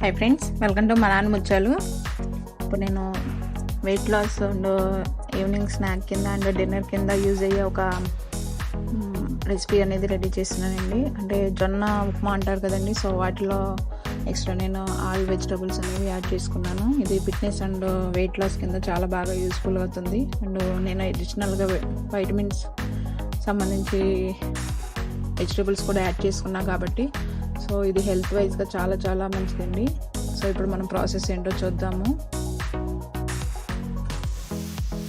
Hi friends, welcome to మా ఆనిముత్యాలు. ఇప్పుడు నేను weight loss and evening snack కింద అండ్ డిన్నర్ కింద యూజ్ అయ్యే ఒక రెసిపీ అనేది రెడీ చేస్తున్నానండి. అంటే జొన్న ఉప్మా అంటారు కదండి. సో వాటిలో ఎక్స్ట్రా నేను ఆల్ వెజిటబుల్స్ అనేవి యాడ్ చేసుకున్నాను. ఇది ఫిట్నెస్ అండ్ వెయిట్ లాస్ కింద చాలా బాగా యూస్ఫుల్ అవుతుంది. అండ్ నేను అడిషనల్గా వైటమిన్స్ సంబంధించి వెజిటబుల్స్ కూడా యాడ్ చేసుకున్నా కాబట్టి సో ఇది హెల్త్ వైజ్గా చాలా చాలా మంచిదండి. సో ఇప్పుడు మనం ప్రాసెస్ ఏంటో చూద్దాము.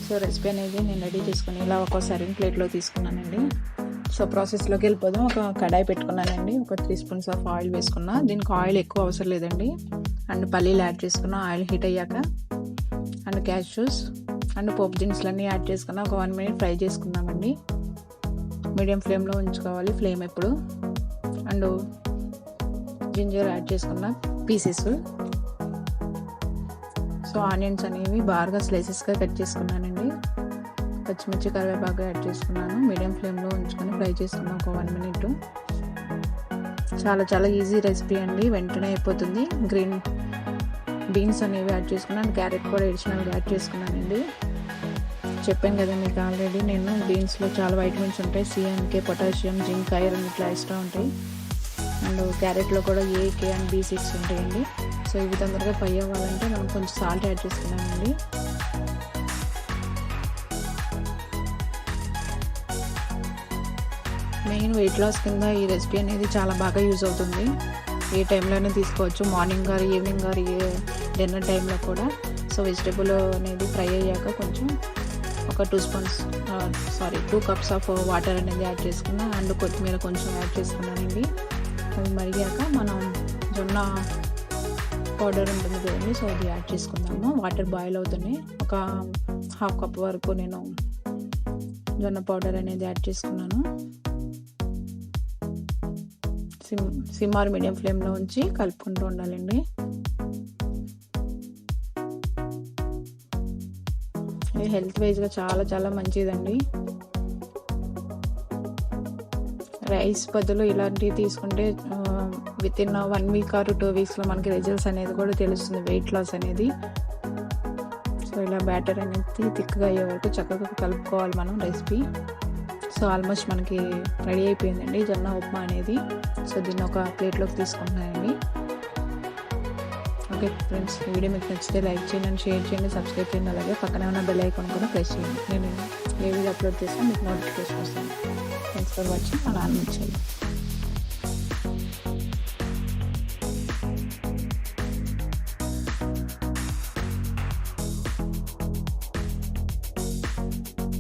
సో రెసిపీ అనేది నేను రెడీ చేసుకుని ఇలా ఒక సర్వింగ్ ప్లేట్లో తీసుకున్నానండి. సో ప్రాసెస్లోకి వెళ్ళిపోదాం. ఒక కడాయి పెట్టుకున్నానండి. ఒక 3 స్పూన్స్ ఆఫ్ ఆయిల్ వేసుకున్నా. దీనికి ఆయిల్ ఎక్కువ అవసరం లేదండి. అండ్ పల్లీలు యాడ్ చేసుకున్నా. ఆయిల్ హీట్ అయ్యాక అండ్ క్యాష్యూస్ అండ్ పోపు దినుసులన్నీ యాడ్ చేసుకున్నా. ఒక 1 minute ఫ్రై చేసుకుందామండి. మీడియం ఫ్లేమ్లో ఉంచుకోవాలి ఫ్లేమ్ ఎప్పుడు. అండ్ జింజర్ యాడ్ చేసుకున్న పీసెస్. సో ఆనియన్స్ అనేవి బాగా స్లైసెస్గా కట్ చేసుకున్నానండి. పచ్చిమిర్చి కరివేపాకు యాడ్ చేసుకున్నాను. మీడియం ఫ్లేమ్లో ఉంచుకొని ఫ్రై చేసుకున్నాను ఒక 1 minute. చాలా చాలా ఈజీ రెసిపీ అండి, వెంటనే అయిపోతుంది. గ్రీన్ బీన్స్ అనేవి యాడ్ చేసుకున్నాను. క్యారెట్ కూడా అడిషనల్గా యాడ్ చేసుకున్నానండి. చెప్పాను కదా మీకు ఆల్రెడీ, నేను బీన్స్లో చాలా వైటమిన్స్ ఉంటాయి. C and K, potassium, zinc, iron ఇట్లా ఎక్స్ట్రా ఉంటాయి. అండ్ క్యారెట్లో కూడా ఏ, కే అండ్ B6 ఉంటాయండి. సో ఇవి తొందరగా ఫ్రై అవ్వాలంటే మనం కొంచెం సాల్ట్ యాడ్ చేసుకున్నామండి. మెయిన్ వెయిట్ లాస్ కింద ఈ రెసిపీ అనేది చాలా బాగా యూజ్ అవుతుంది. ఏ టైంలోనే తీసుకోవచ్చు, మార్నింగ్ గారు, ఈవినింగ్ గారు, ఏ డిన్నర్ టైంలో కూడా. సో వెజిటేబుల్ అనేది ఫ్రై అయ్యాక కొంచెం ఒక 2 cups ఆఫ్ వాటర్ అనేది యాడ్ చేసుకున్నా. అండ్ కొత్తిమీర కొంచెం యాడ్ చేసుకున్నానండి. అవి మరిగాక మనం జొన్న పౌడర్ ఉంటుంది కదండి, సో అది యాడ్ చేసుకుందాము. వాటర్ బాయిల్ అవుతున్నాయి. ఒక 1/2 cup వరకు నేను జొన్న పౌడర్ అనేది యాడ్ చేసుకున్నాను. సిమ్ ఆర్ మీడియం ఫ్లేమ్లో ఉంచి కలుపుకుంటూ ఉండాలండి. ఇది హెల్త్ వైజ్గా చాలా చాలా మంచిదండి. రైస్ బదులు ఇలాంటివి తీసుకుంటే వితిన్ 1 week or 2 weeksలో మనకి రిజల్ట్స్ అనేది కూడా తెలుస్తుంది, వెయిట్ లాస్ అనేది. సో ఇలా బ్యాటర్ అనేది థిక్గా అయ్యే వరకు చక్కగా కలుపుకోవాలి మనం రెసిపీ. సో ఆల్మోస్ట్ మనకి రెడీ అయిపోయిందండి జొన్న ఉప్మా అనేది. సో దీన్ని ఒక ప్లేట్లోకి తీసుకుంటున్నానండి. ఓకే ఫ్రెండ్స్, ఈ వీడియో మీకు నచ్చితే లైక్ చేయండి, షేర్ చేయండి, సబ్స్క్రైబ్ చేయండి. అలాగే పక్కనే ఉన్న బెల్ ఐకాన్ కూడా ప్రెస్ చేయండి. నేను ఏ వీడియో అప్లోడ్ చేసినా మీకు నోటిఫికేషన్ వస్తుంది. Thanks for watching. మా ఆనిముత్యాలు.